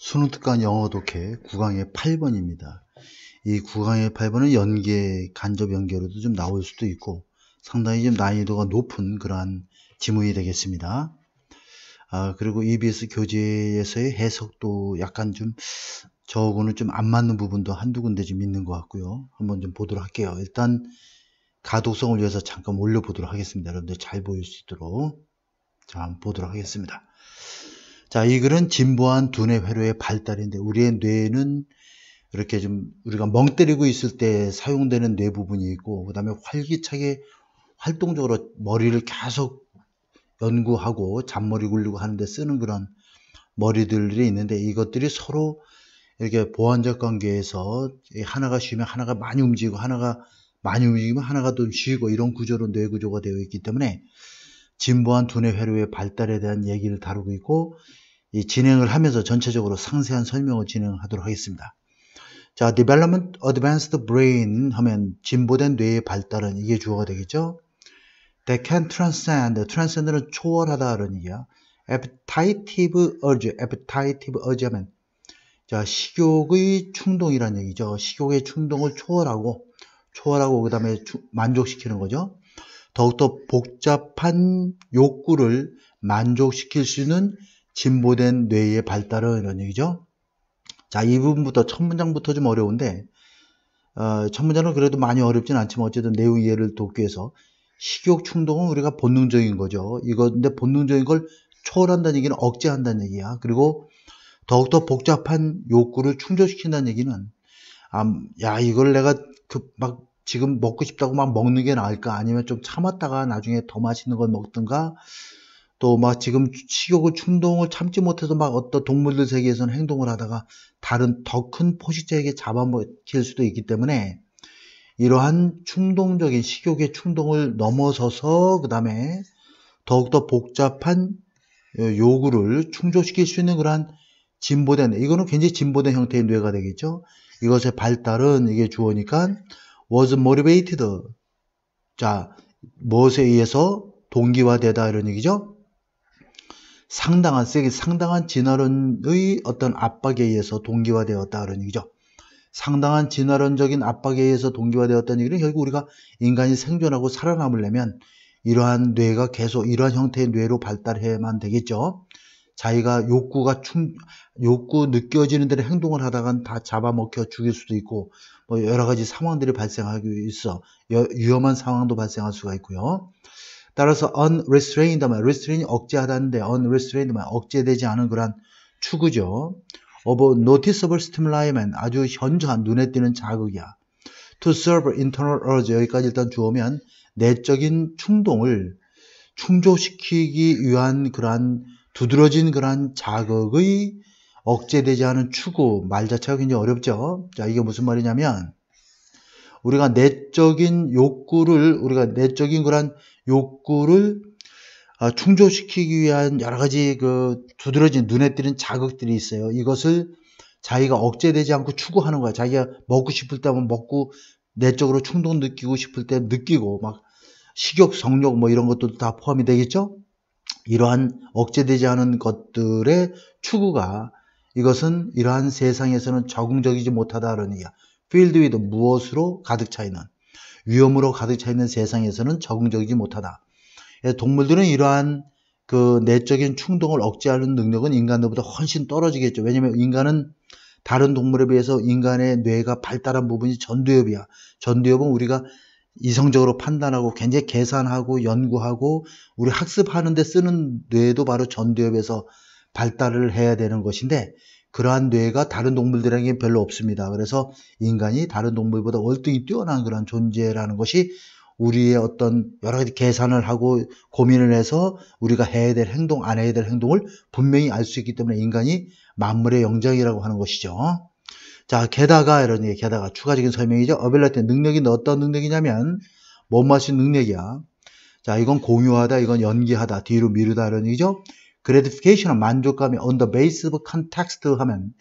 수능특강 영어 독해 9강의 8번입니다. 이 9강의 8번은 연계, 간접 연계로도 좀 나올 수도 있고 상당히 좀 난이도가 높은 그러한 지문이 되겠습니다. 그리고 EBS 교재에서의 해석도 약간 좀 저하고는 좀 안 맞는 부분도 한두 군데 좀 있는 것 같고요. 한번 좀 보도록 할게요. 일단 가독성을 위해서 잠깐 올려보도록 하겠습니다. 여러분들 잘 보일 수 있도록. 자, 한번 보도록 하겠습니다. 자, 이 글은 진보한 두뇌 회로의 발달인데 우리의 뇌는 이렇게 좀 우리가 멍 때리고 있을 때 사용되는 뇌 부분이 있고 그 다음에 활기차게 활동적으로 머리를 계속 연구하고 잔머리 굴리고 하는데 쓰는 그런 머리들이 있는데 이것들이 서로 이렇게 보완적 관계에서 하나가 쉬면 하나가 많이 움직이고 하나가 많이 움직이면 하나가 좀 쉬고 이런 구조로 뇌 구조가 되어 있기 때문에 진보한 두뇌 회로의 발달에 대한 얘기를 다루고 있고 이 진행을 하면서 전체적으로 상세한 설명을 진행하도록 하겠습니다. 자, development advanced brain 하면 진보된 뇌의 발달은 이게 주어가 되겠죠. That can transcend는 초월하다 그런 얘기야. appetitive urge 하면 자, 식욕의 충동이란 얘기죠. 식욕의 충동을 초월하고 그 다음에 만족시키는 거죠. 더욱더 복잡한 욕구를 만족시킬 수 있는 진보된 뇌의 발달은 이런 얘기죠. 자, 이 부분부터 첫 문장부터 좀 어려운데 첫 문장은 그래도 많이 어렵진 않지만 어쨌든 내용 이해를 돕기 위해서 식욕 충동은 우리가 본능적인 거죠. 근데 본능적인 걸 초월한다는 얘기는 억제한다는 얘기야. 그리고 더욱더 복잡한 욕구를 충족시킨다는 얘기는 야, 이걸 내가 막 지금 먹고 싶다고 막 먹는 게 나을까? 아니면 좀 참았다가 나중에 더 맛있는 걸 먹든가 또 막 지금 식욕을 충동을 참지 못해서 막 어떤 동물들 세계에서는 행동을 하다가 다른 더 큰 포식자에게 잡아먹힐 수도 있기 때문에 이러한 충동적인 식욕의 충동을 넘어서서 그 다음에 더욱더 복잡한 요구를 충족시킬 수 있는 그러한 진보된, 이거는 굉장히 진보된 형태의 뇌가 되겠죠. 이것의 발달은 이게 주어니까 was motivated. 자, 무엇에 의해서 동기화되다 이런 얘기죠. 상당한 진화론의 어떤 압박에 의해서 동기화되었다 그런 얘기죠. 상당한 진화론적인 압박에 의해서 동기화되었다는 얘기는 결국 우리가 인간이 생존하고 살아남으려면 이러한 뇌가 계속 이러한 형태의 뇌로 발달해야만 되겠죠. 자기가 욕구 느껴지는 대로 행동을 하다간 다 잡아먹혀 죽일 수도 있고 뭐 여러 가지 상황들이 발생하기 있어 위험한 상황도 발생할 수가 있고요. 따라서 unrestrained 하면 restrain이 억제하다는데 unrestrained 하면 억제되지 않은 그런 추구죠. of noticeable stimuli 하면 아주 현저한 눈에 띄는 자극이야. to serve internal urge 여기까지 일단 주어면 내적인 충동을 충족시키기 위한 그러한 두드러진 그러한 자극의 억제되지 않은 추구 말 자체가 굉장히 어렵죠. 자, 이게 무슨 말이냐면 우리가 내적인 그런 욕구를 충족시키기 위한 여러 가지 그 두드러진 눈에 띄는 자극들이 있어요. 이것을 자기가 억제되지 않고 추구하는 거야. 자기가 먹고 싶을 때 먹고 내적으로 충동 느끼고 싶을 때 느끼고 막 식욕, 성욕 뭐 이런 것들도 다 포함이 되겠죠. 이러한 억제되지 않은 것들의 추구가 이것은 이러한 세상에서는 적응적이지 못하다는 얘기야. filled with 무엇으로 가득 차 있는 위험으로 가득 차 있는 세상에서는 적응적이지 못하다. 동물들은 이러한 그 내적인 충동을 억제하는 능력은 인간들보다 훨씬 떨어지겠죠. 왜냐하면 인간은 다른 동물에 비해서 인간의 뇌가 발달한 부분이 전두엽이야. 전두엽은 우리가 이성적으로 판단하고 굉장히 계산하고 연구하고 우리 학습하는 데 쓰는 뇌도 바로 전두엽에서 발달을 해야 되는 것인데 그러한 뇌가 다른 동물들에게 별로 없습니다. 그래서 인간이 다른 동물보다 월등히 뛰어난 그런 존재라는 것이 우리의 어떤 여러 가지 계산을 하고 고민을 해서 우리가 해야 될 행동, 안 해야 될 행동을 분명히 알 수 있기 때문에 인간이 만물의 영장이라고 하는 것이죠. 자, 게다가 이런 얘기, 게다가 추가적인 설명이죠. 어빌리티 능력이 어떤 능력이냐면 뭐뭐하신 능력이야. 자, 이건 공유하다, 이건 연기하다, 뒤로 미루다 이런 얘기죠. gratification은 만족감이 on the basis of context 하면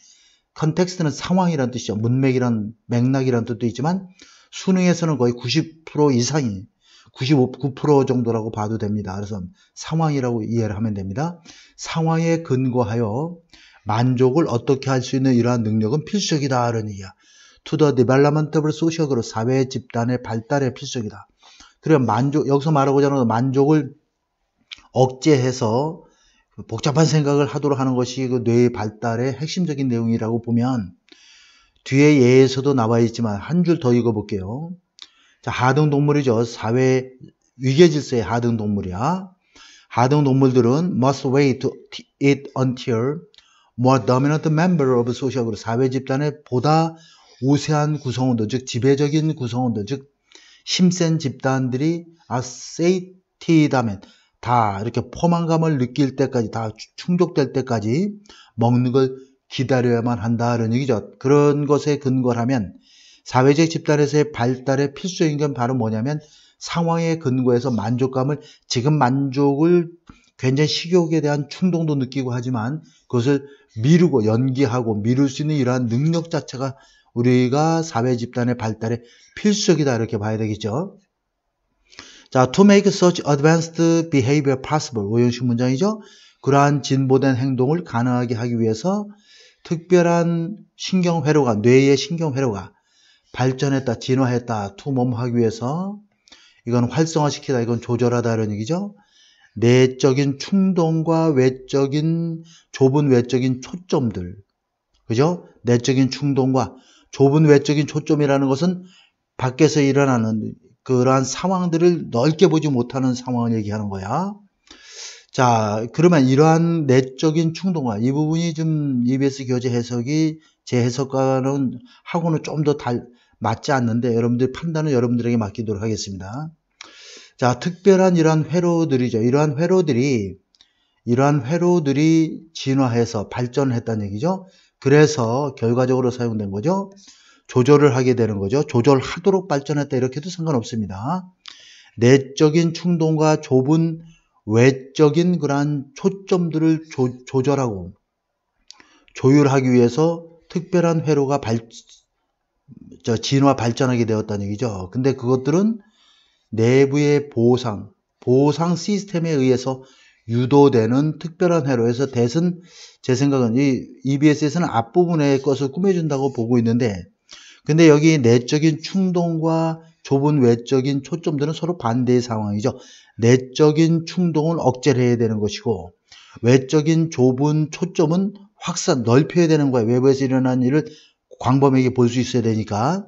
컨텍스트는 상황이란 뜻이죠. 문맥이란 맥락이란 뜻도 있지만 수능에서는 거의 90% 이상이 99% 정도라고 봐도 됩니다. 그래서 상황이라고 이해를 하면 됩니다. 상황에 근거하여 만족을 어떻게 할 수 있는 이러한 능력은 필수적이다. 이런 얘기야. To the development of social group, 사회 집단의 발달에 필수적이다. 그래 여기서 말하고자 하는 만족을 억제해서 복잡한 생각을 하도록 하는 것이 그 뇌의 발달의 핵심적인 내용이라고 보면 뒤에 예에서도 나와 있지만 한 줄 더 읽어볼게요. 자, 하등동물이죠. 사회 위계질서의 하등동물이야. 하등동물들은 must wait to eat until more dominant member of social group, 사회 집단의 보다 우세한 구성원들, 즉 지배적인 구성원들, 즉 힘센 집단들이 satiated, 다 이렇게 포만감을 느낄 때까지, 다 충족될 때까지 먹는 걸 기다려야만 한다는 얘기죠. 그런 것에 근거를 하면 사회적 집단에서의 발달의 필수적인 건 바로 뭐냐면 상황에 근거해서 만족감을, 지금 만족을 굉장히 식욕에 대한 충동도 느끼고 하지만 그것을 미루고 연기하고 미룰 수 있는 이러한 능력 자체가 우리가 사회 집단의 발달에 필수적이다 이렇게 봐야 되겠죠. 자, to make such advanced behavior possible, 오형식 문장이죠. 그러한 진보된 행동을 가능하게 하기 위해서 특별한 신경회로가, 뇌의 신경회로가 발전했다, 진화했다, to 뭐뭐 하기 위해서 이건 활성화시키다, 이건 조절하다 이런 얘기죠. 내적인 충동과 외적인, 좁은 외적인 초점들, 그죠? 내적인 충동과 좁은 외적인 초점이라는 것은 밖에서 일어나는 그러한 상황들을 넓게 보지 못하는 상황을 얘기하는 거야. 자, 그러면 이러한 내적인 충동과 이 부분이 좀 EBS 교재 해석이 제 해석과는 하고는 좀 더 맞지 않는데 여러분들 판단은 여러분들에게 맡기도록 하겠습니다. 자, 특별한 이러한 회로들이죠. 이러한 회로들이 진화해서 발전했다는 얘기죠. 그래서 결과적으로 사용된 거죠. 조절을 하게 되는 거죠. 조절하도록 발전했다 이렇게도 상관없습니다. 내적인 충동과 좁은 외적인 그러한 초점들을 조절하고 조율하기 위해서 특별한 회로가 진화 발전하게 되었다는 얘기죠. 근데 그것들은 내부의 보상 시스템에 의해서 유도되는 특별한 회로에서 대신 제 생각은 이 EBS에서는 앞부분의 것을 꾸며준다고 보고 있는데 근데 여기 내적인 충동과 좁은 외적인 초점들은 서로 반대의 상황이죠. 내적인 충동은 억제를 해야 되는 것이고 외적인 좁은 초점은 넓혀야 되는 거예요. 외부에서 일어난 일을 광범위하게 볼 수 있어야 되니까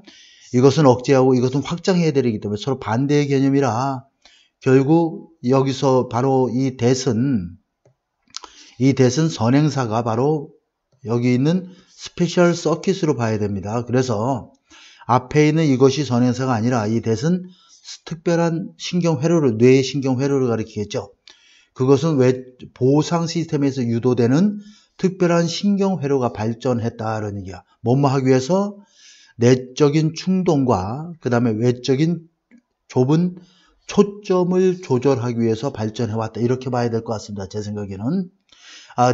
이것은 억제하고 이것은 확장해야 되기 때문에 서로 반대의 개념이라 결국 여기서 바로 이 대선 선행사가 바로 여기 있는 스페셜 서킷으로 봐야 됩니다. 그래서 앞에 있는 이것이 선행사가 아니라 이 대선 특별한 신경회로를, 뇌의 신경회로를 가리키겠죠. 그것은 보상 시스템에서 유도되는 특별한 신경회로가 발전했다는 얘기야. 뭐뭐 하기 위해서 내적인 충동과 그 다음에 외적인 좁은 초점을 조절하기 위해서 발전해왔다. 이렇게 봐야 될 것 같습니다. 제 생각에는.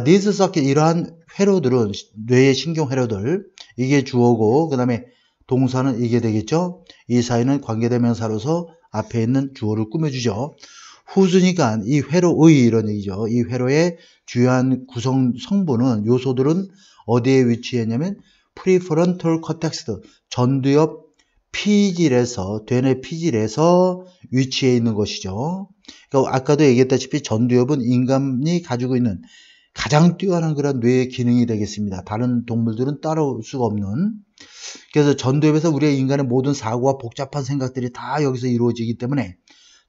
these circuit, 이러한 회로들은 뇌의 신경회로들, 이게 주어고 그 다음에 동사는 이게 되겠죠. 이 사이는 관계대명사로서 앞에 있는 주어를 꾸며주죠. whose니까 이 회로의 이런 얘기죠. 이 회로의 주요한 성분은, 요소들은 어디에 위치했냐면 prefrontal cortex, 전두엽 피질에서, 되뇌 피질에서 위치해 있는 것이죠. 그러니까 아까도 얘기했다시피 전두엽은 인간이 가지고 있는 가장 뛰어난 그런 뇌의 기능이 되겠습니다. 다른 동물들은 따라올 수가 없는. 그래서 전두엽에서 우리의 인간의 모든 사고와 복잡한 생각들이 다 여기서 이루어지기 때문에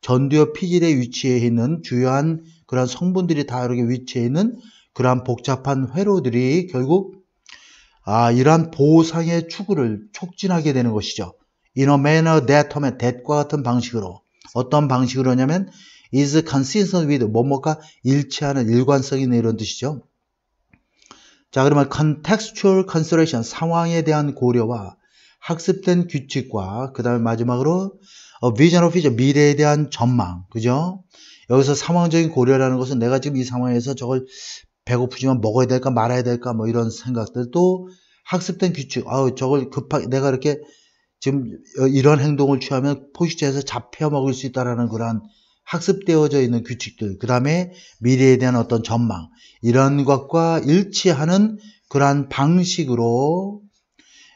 전두엽 피질에 위치해 있는 주요한 그런 성분들이 다 이렇게 위치해 있는 그러한 복잡한 회로들이 결국 이러한 보상의 추구를 촉진하게 되는 것이죠. In a manner that 하면 that과 같은 방식으로, 어떤 방식으로 하냐면 is consistent with, 뭐뭐가 일치하는, 일관성 있는 이런 뜻이죠. 자, 그러면 contextual consideration, 상황에 대한 고려와 학습된 규칙과 그 다음에 마지막으로 vision of future, 미래에 대한 전망, 그죠? 여기서 상황적인 고려라는 것은 내가 지금 이 상황에서 저걸 배고프지만 먹어야 될까 말아야 될까 뭐 이런 생각들도 학습된 규칙, 저걸 급하게 내가 이렇게 지금 이런 행동을 취하면 포식자에서 잡혀 먹을 수 있다라는 그러한 학습되어져 있는 규칙들, 그 다음에 미래에 대한 어떤 전망, 이런 것과 일치하는 그러한 방식으로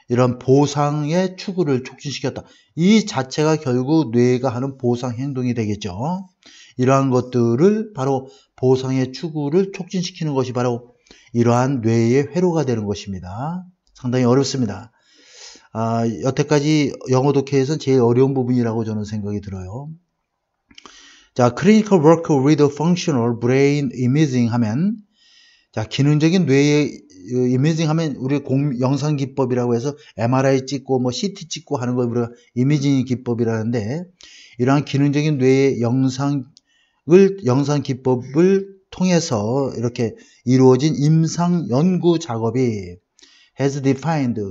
이런 보상의 추구를 촉진시켰다. 이 자체가 결국 뇌가 하는 보상 행동이 되겠죠. 이러한 것들을 바로 보상의 추구를 촉진시키는 것이 바로 이러한 뇌의 회로가 되는 것입니다. 상당히 어렵습니다. 여태까지 영어 독해에서는 제일 어려운 부분이라고 저는 생각이 들어요. 자, clinical work with functional brain imaging 하면, 자, 기능적인 뇌의 이미징 하면 우리 영상 기법이라고 해서 MRI 찍고 뭐 CT 찍고 하는 걸 우리가 이미징 기법이라는데, 이러한 기능적인 뇌의 영상 기법을 통해서 이렇게 이루어진 임상 연구 작업이 has defined,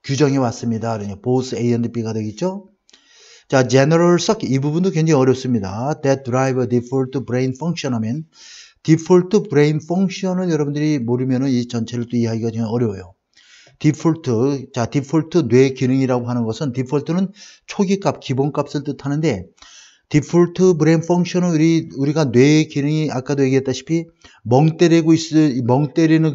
규정해 왔습니다. 그러니까 both A and B가 되겠죠. 자, general circuit, 이 부분도 굉장히 어렵습니다. that drive default brain function 하면, 디폴트 브레인 펑션을 여러분들이 모르면은 이 전체를 또 이해하기가 좀 어려워요. 디폴트, 자, 디폴트 뇌 기능이라고 하는 것은, 디폴트는 초기값, 기본값을 뜻하는데, 디폴트 브레인 펑션은 우리가 뇌의 기능이 아까도 얘기했다시피 멍 때리는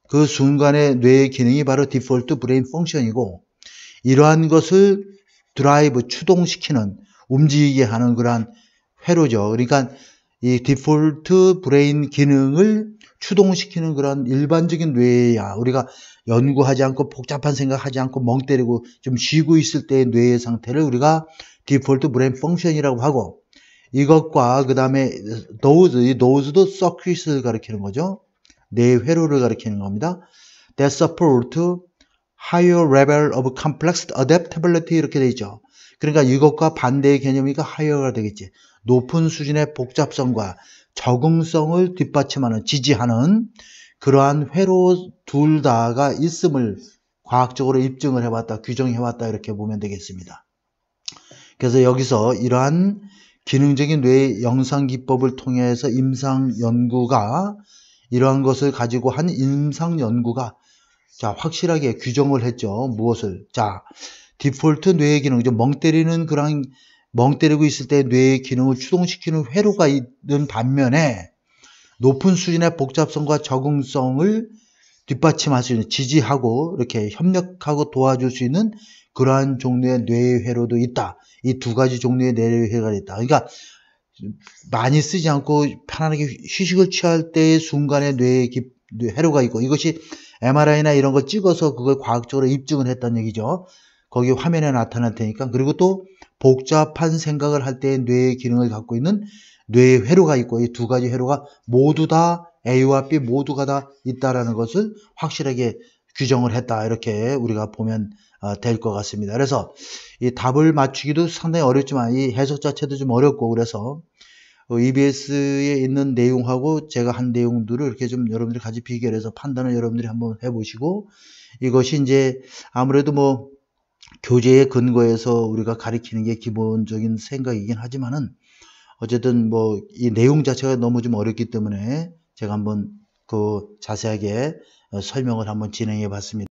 그 순간에 뇌의 기능이 바로 디폴트 브레인 펑션이고, 이러한 것을 드라이브, 추동시키는, 움직이게 하는 그러한 회로죠. 그러니까 이 디폴트 브레인 기능을 추동시키는 그런 일반적인 뇌야, 우리가 연구하지 않고 복잡한 생각하지 않고 멍 때리고 좀 쉬고 있을 때의 뇌의 상태를 우리가 디폴트 브레인 펑션이라고 하고, 이것과 그 다음에 dose도 circuit을 가리키는 거죠. 뇌 회로를 가리키는 겁니다. that support higher level of complex adaptability, 이렇게 되어 있죠. 그러니까 이것과 반대의 개념이니까 higher가 되겠지. 높은 수준의 복잡성과 적응성을 뒷받침하는, 지지하는 그러한 회로 둘 다가 있음을 과학적으로 입증을 해봤다, 규정해왔다, 이렇게 보면 되겠습니다. 그래서 여기서 이러한 기능적인 뇌 영상 기법을 통해서 임상 연구가, 이러한 것을 가지고 한 임상 연구가, 자, 확실하게 규정을 했죠. 무엇을? 자, 디폴트 뇌의 기능, 멍 때리고 있을 때 뇌의 기능을 추동시키는 회로가 있는 반면에 높은 수준의 복잡성과 적응성을 뒷받침할 수 있는, 지지하고 이렇게 협력하고 도와줄 수 있는 그러한 종류의 뇌의 회로도 있다. 이 두 가지 종류의 뇌의 회로가 있다. 그러니까 많이 쓰지 않고 편안하게 휴식을 취할 때의 순간에 뇌의 회로가 있고, 이것이 MRI나 이런 걸 찍어서 그걸 과학적으로 입증을 했다는 얘기죠. 거기 화면에 나타날 테니까. 그리고 또 복잡한 생각을 할 때의 뇌의 기능을 갖고 있는 뇌의 회로가 있고, 이 두 가지 회로가 모두 다 A와 B 모두가 다 있다라는 것을 확실하게 규정을 했다, 이렇게 우리가 보면 될 것 같습니다. 그래서 이 답을 맞추기도 상당히 어렵지만 이 해석 자체도 좀 어렵고, 그래서 EBS에 있는 내용하고 제가 한 내용들을 이렇게 좀 여러분들이 같이 비교해서 판단을 여러분들이 한번 해보시고, 이것이 이제 아무래도 뭐 교재에 근거해서 우리가 가리키는 게 기본적인 생각이긴 하지만은, 어쨌든 뭐 이 내용 자체가 너무 좀 어렵기 때문에 제가 한번 자세하게 설명을 한번 진행해 봤습니다.